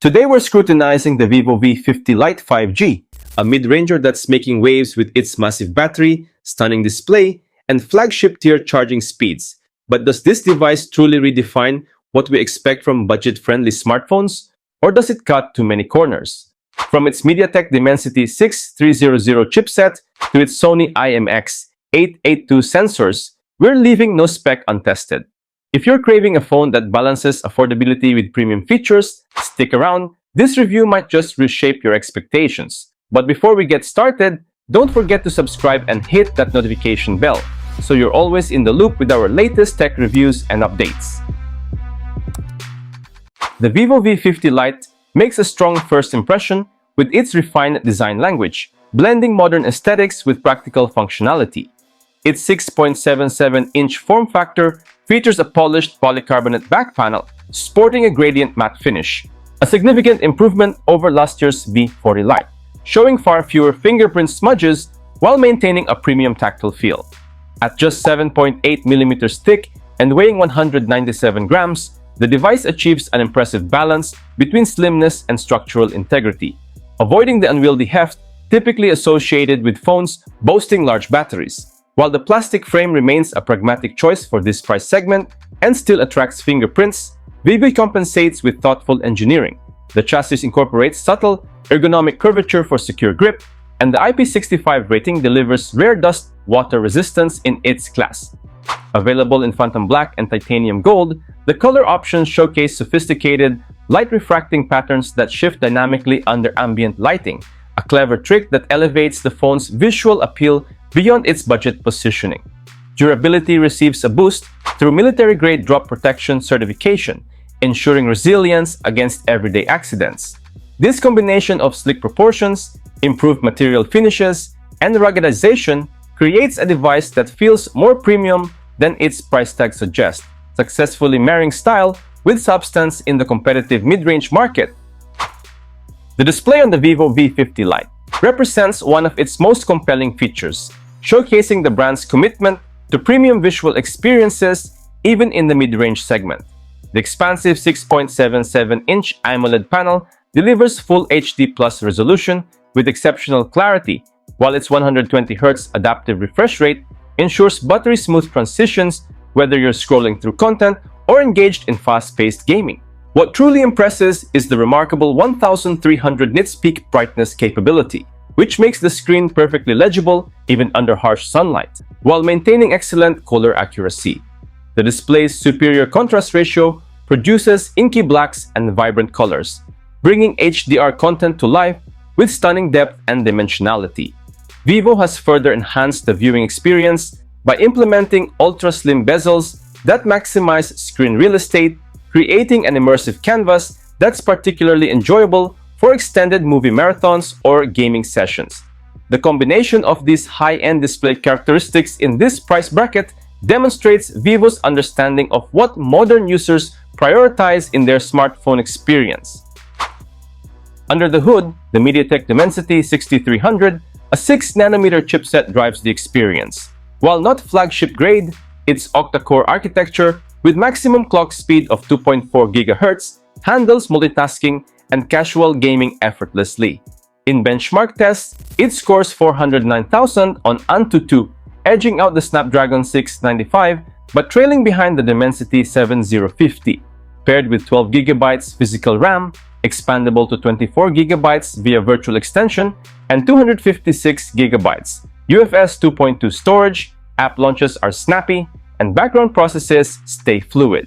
Today we're scrutinizing the Vivo V50 Lite 5G, a mid-ranger that's making waves with its massive battery, stunning display, and flagship-tier charging speeds. But does this device truly redefine what we expect from budget-friendly smartphones? Or does it cut too many corners? From its MediaTek Dimensity 6300 chipset to its Sony IMX882 sensors, we're leaving no spec untested. If you're craving a phone that balances affordability with premium features, stick around. This review might just reshape your expectations. But before we get started, don't forget to subscribe and hit that notification bell so you're always in the loop with our latest tech reviews and updates. The Vivo V50 Lite makes a strong first impression with its refined design language, blending modern aesthetics with practical functionality. Its 6.77-inch form factor features a polished polycarbonate back panel sporting a gradient matte finish, a significant improvement over last year's V40 Lite, showing far fewer fingerprint smudges while maintaining a premium tactile feel. At just 7.8mm thick and weighing 197 grams, the device achieves an impressive balance between slimness and structural integrity, avoiding the unwieldy heft typically associated with phones boasting large batteries. While the plastic frame remains a pragmatic choice for this price segment and still attracts fingerprints, Vivo compensates with thoughtful engineering. The chassis incorporates subtle, ergonomic curvature for secure grip, and the IP65 rating delivers rare dust water resistance in its class. Available in Phantom Black and Titanium Gold, the color options showcase sophisticated, light-refracting patterns that shift dynamically under ambient lighting, a clever trick that elevates the phone's visual appeal beyond its budget positioning. Durability receives a boost through military-grade drop protection certification, ensuring resilience against everyday accidents. This combination of sleek proportions, improved material finishes, and ruggedization creates a device that feels more premium than its price tag suggests, successfully marrying style with substance in the competitive mid-range market. The display on the Vivo V50 Lite represents one of its most compelling features, showcasing the brand's commitment to premium visual experiences even in the mid-range segment. The expansive 6.77-inch AMOLED panel delivers full HD+ resolution with exceptional clarity, while its 120Hz adaptive refresh rate ensures buttery-smooth transitions whether you're scrolling through content or engaged in fast-paced gaming. What truly impresses is the remarkable 1300 nits peak brightness capability, which makes the screen perfectly legible even under harsh sunlight, while maintaining excellent color accuracy. The display's superior contrast ratio produces inky blacks and vibrant colors, bringing HDR content to life with stunning depth and dimensionality. Vivo has further enhanced the viewing experience by implementing ultra-slim bezels that maximize screen real estate, creating an immersive canvas that's particularly enjoyable for extended movie marathons or gaming sessions. The combination of these high-end display characteristics in this price bracket demonstrates Vivo's understanding of what modern users prioritize in their smartphone experience. Under the hood, the MediaTek Dimensity 6300, a 6nm chipset drives the experience. While not flagship-grade, its octa-core architecture with maximum clock speed of 2.4 GHz handles multitasking and casual gaming effortlessly. In benchmark tests, it scores 409,000 on AnTuTu, edging out the Snapdragon 695 but trailing behind the Dimensity 7050. Paired with 12GB physical RAM, expandable to 24GB via virtual extension, and 256GB UFS 2.2 storage, app launches are snappy, and background processes stay fluid.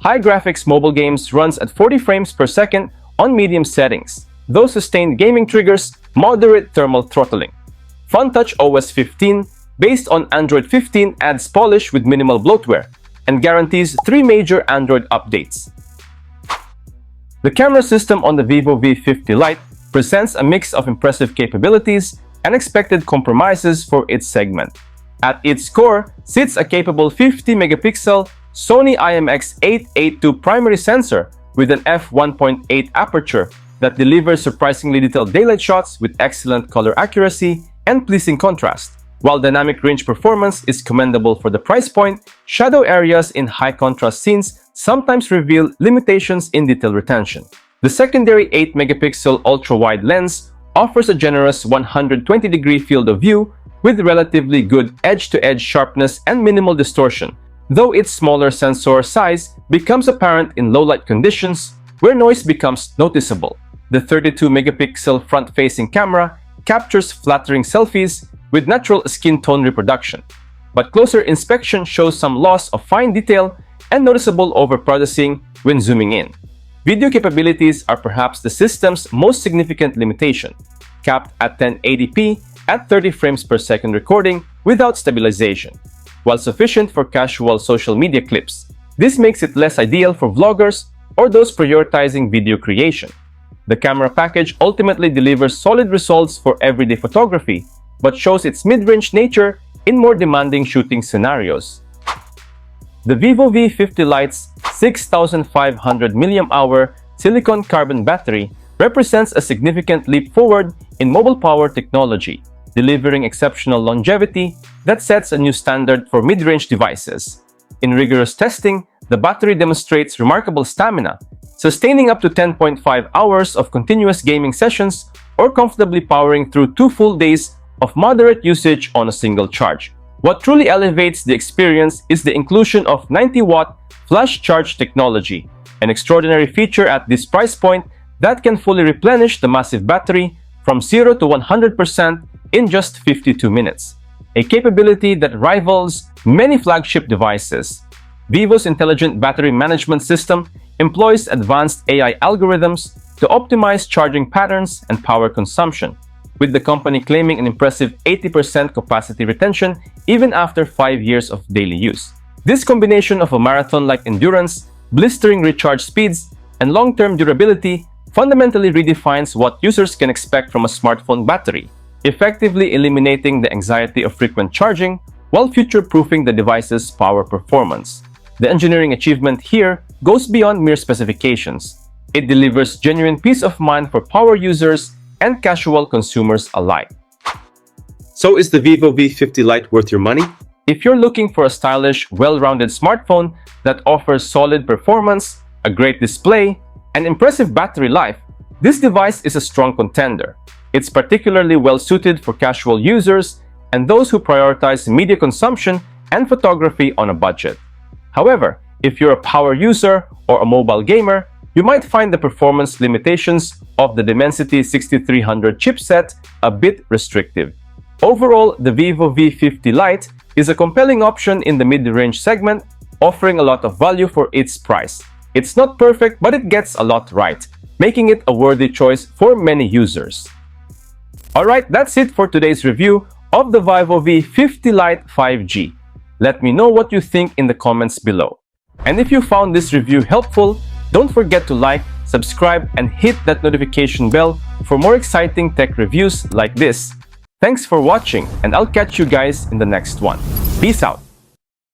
High graphics mobile games runs at 40 frames per second on medium settings, though sustained gaming triggers moderate thermal throttling. FunTouch OS 15, based on Android 15, adds polish with minimal bloatware and guarantees 3 major Android updates. The camera system on the Vivo V50 Lite presents a mix of impressive capabilities and expected compromises for its segment. At its core sits a capable 50-megapixel Sony IMX882 primary sensor with an f1.8 aperture that delivers surprisingly detailed daylight shots with excellent color accuracy and pleasing contrast. While dynamic range performance is commendable for the price point, shadow areas in high-contrast scenes sometimes reveal limitations in detail retention. The secondary 8-megapixel ultra-wide lens offers a generous 120-degree field of view with relatively good edge-to-edge sharpness and minimal distortion, though its smaller sensor size becomes apparent in low-light conditions where noise becomes noticeable. The 32-megapixel front-facing camera captures flattering selfies with natural skin tone reproduction, but closer inspection shows some loss of fine detail and noticeable over-processing when zooming in. Video capabilities are perhaps the system's most significant limitation, capped at 1080p at 30 frames per second recording without stabilization. While sufficient for casual social media clips, this makes it less ideal for vloggers or those prioritizing video creation. The camera package ultimately delivers solid results for everyday photography, but shows its mid-range nature in more demanding shooting scenarios. The Vivo V50 Lite's 6,500 mAh silicon carbon battery represents a significant leap forward in mobile power technology, delivering exceptional longevity that sets a new standard for mid-range devices. In rigorous testing, the battery demonstrates remarkable stamina, sustaining up to 10.5 hours of continuous gaming sessions or comfortably powering through 2 full days of moderate usage on a single charge. What truly elevates the experience is the inclusion of 90-watt flash charge technology, an extraordinary feature at this price point that can fully replenish the massive battery from 0 to 100% in just 52 minutes, a capability that rivals many flagship devices. Vivo's intelligent battery management system employs advanced AI algorithms to optimize charging patterns and power consumption, with the company claiming an impressive 80% capacity retention even after 5 years of daily use. This combination of a marathon-like endurance, blistering recharge speeds, and long-term durability fundamentally redefines what users can expect from a smartphone battery, effectively eliminating the anxiety of frequent charging while future-proofing the device's power performance. The engineering achievement here goes beyond mere specifications. It delivers genuine peace of mind for power users and casual consumers alike. So is the Vivo V50 Lite worth your money? If you're looking for a stylish, well-rounded smartphone that offers solid performance, a great display, and impressive battery life, this device is a strong contender. It's particularly well-suited for casual users and those who prioritize media consumption and photography on a budget. However, if you're a power user or a mobile gamer, you might find the performance limitations of the Dimensity 6300 chipset a bit restrictive. Overall, the Vivo V50 Lite is a compelling option in the mid-range segment, offering a lot of value for its price. It's not perfect, but it gets a lot right, making it a worthy choice for many users. Alright, that's it for today's review of the Vivo V50 Lite 5G. Let me know what you think in the comments below. And if you found this review helpful, don't forget to like, subscribe, and hit that notification bell for more exciting tech reviews like this. Thanks for watching, and I'll catch you guys in the next one. Peace out!